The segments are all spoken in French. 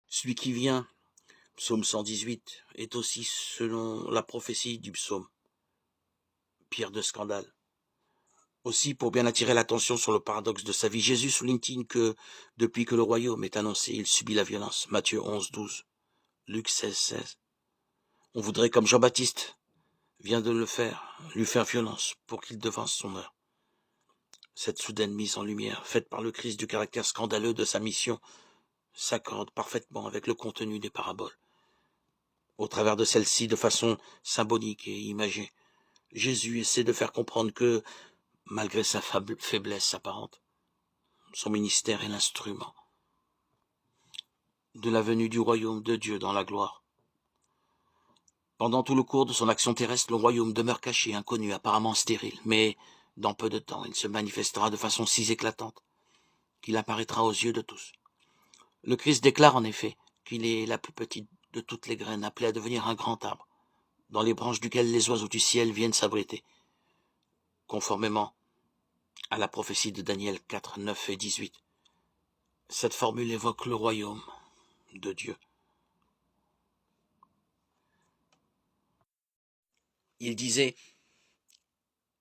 Celui qui vient, psaume 118, est aussi, selon la prophétie du psaume, pierre de scandale. Aussi, pour bien attirer l'attention sur le paradoxe de sa vie, Jésus souligne-t-il que, depuis que le royaume est annoncé, il subit la violence. Matthieu 11, 12, Luc 16, 16. On voudrait, comme Jean-Baptiste vient de le faire, lui faire violence pour qu'il devance son heure. Cette soudaine mise en lumière, faite par le Christ du caractère scandaleux de sa mission, s'accorde parfaitement avec le contenu des paraboles. Au travers de celle-ci, de façon symbolique et imagée, Jésus essaie de faire comprendre que, malgré sa faiblesse apparente, son ministère est l'instrument de la venue du royaume de Dieu dans la gloire. Pendant tout le cours de son action terrestre, le royaume demeure caché, inconnu, apparemment stérile, mais dans peu de temps, il se manifestera de façon si éclatante qu'il apparaîtra aux yeux de tous. Le Christ déclare en effet qu'il est la plus petite de toutes les graines, appelée à devenir un grand arbre, dans les branches duquel les oiseaux du ciel viennent s'abriter, conformément à la prophétie de Daniel 4, 9 et 18. Cette formule évoque le royaume de Dieu. Il disait,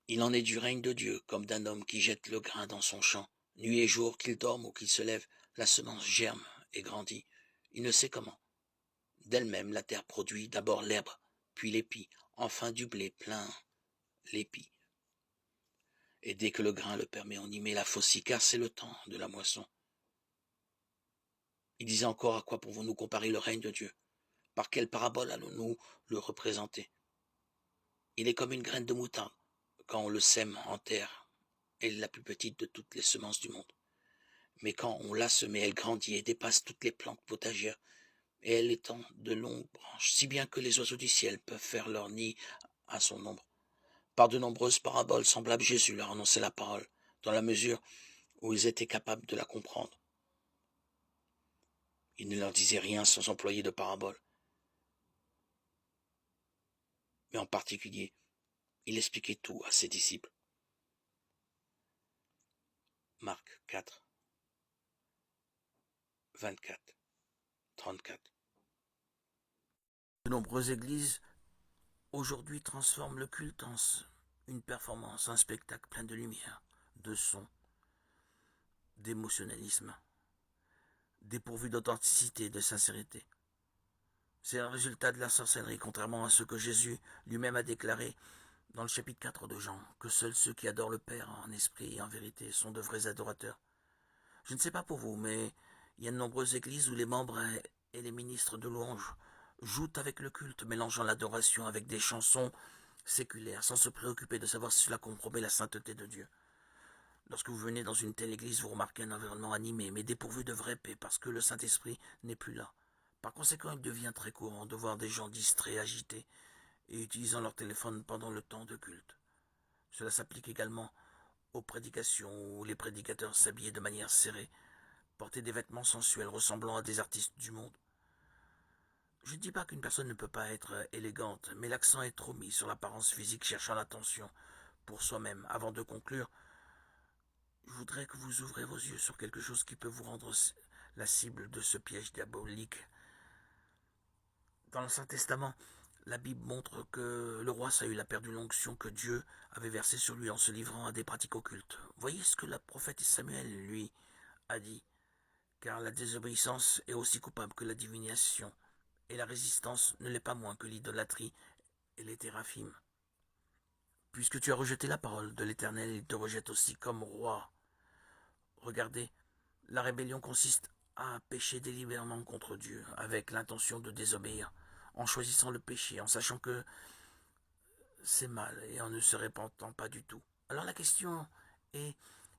il en est du règne de Dieu, comme d'un homme qui jette le grain dans son champ. Nuit et jour, qu'il dorme ou qu'il se lève, la semence germe et grandit. Il ne sait comment. D'elle-même, la terre produit d'abord l'herbe, puis l'épi, enfin du blé plein l'épi. Et dès que le grain le permet, on y met la faucille, car c'est le temps de la moisson. Il disait encore, à quoi pouvons-nous comparer le règne de Dieu? Par quelle parabole allons-nous le représenter? Il est comme une graine de moutarde, quand on le sème en terre. Elle est la plus petite de toutes les semences du monde. Mais quand on l'a semée, elle grandit et dépasse toutes les plantes potagères, et elle étend de longues branches, si bien que les oiseaux du ciel peuvent faire leur nid à son ombre. Par de nombreuses paraboles semblables, Jésus leur annonçait la parole, dans la mesure où ils étaient capables de la comprendre. Il ne leur disait rien sans employer de paraboles. Mais en particulier, il expliquait tout à ses disciples. Marc 4, 24, 34. De nombreuses églises aujourd'hui transforment le culte en une performance, un spectacle plein de lumière, de son, d'émotionnalisme, dépourvu d'authenticité, de sincérité. C'est un résultat de la sorcellerie, contrairement à ce que Jésus lui-même a déclaré dans le chapitre 4 de Jean, que seuls ceux qui adorent le Père en esprit et en vérité sont de vrais adorateurs. Je ne sais pas pour vous, mais il y a de nombreuses églises où les membres et les ministres de louange jouent avec le culte, mélangeant l'adoration avec des chansons séculaires, sans se préoccuper de savoir si cela compromet la sainteté de Dieu. Lorsque vous venez dans une telle église, vous remarquez un environnement animé, mais dépourvu de vraie paix, parce que le Saint-Esprit n'est plus là. Par conséquent, il devient très courant de voir des gens distraits, agités, et utilisant leur téléphone pendant le temps de culte. Cela s'applique également aux prédications où les prédicateurs s'habillaient de manière serrée, portaient des vêtements sensuels ressemblant à des artistes du monde. Je ne dis pas qu'une personne ne peut pas être élégante, mais l'accent est trop mis sur l'apparence physique cherchant l'attention pour soi-même. Avant de conclure, je voudrais que vous ouvrez vos yeux sur quelque chose qui peut vous rendre la cible de ce piège diabolique. Dans l'Ancien Testament, la Bible montre que le roi Saül a perdu l'onction que Dieu avait versée sur lui en se livrant à des pratiques occultes. Voyez ce que le prophète Samuel, lui, a dit. Car la désobéissance est aussi coupable que la divination, et la résistance ne l'est pas moins que l'idolâtrie et les téraphimes. Puisque tu as rejeté la parole de l'Éternel, il te rejette aussi comme roi. Regardez, la rébellion consiste à pécher délibérément contre Dieu, avec l'intention de désobéir, en choisissant le péché, en sachant que c'est mal et en ne se répandant pas du tout. Alors la question est,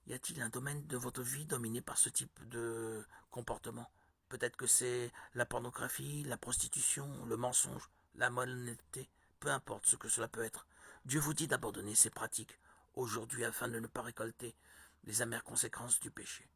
y a-t-il un domaine de votre vie dominé par ce type de comportement? Peut-être que c'est la pornographie, la prostitution, le mensonge, la malhonnêteté, peu importe ce que cela peut être. Dieu vous dit d'abandonner ces pratiques aujourd'hui afin de ne pas récolter les amères conséquences du péché.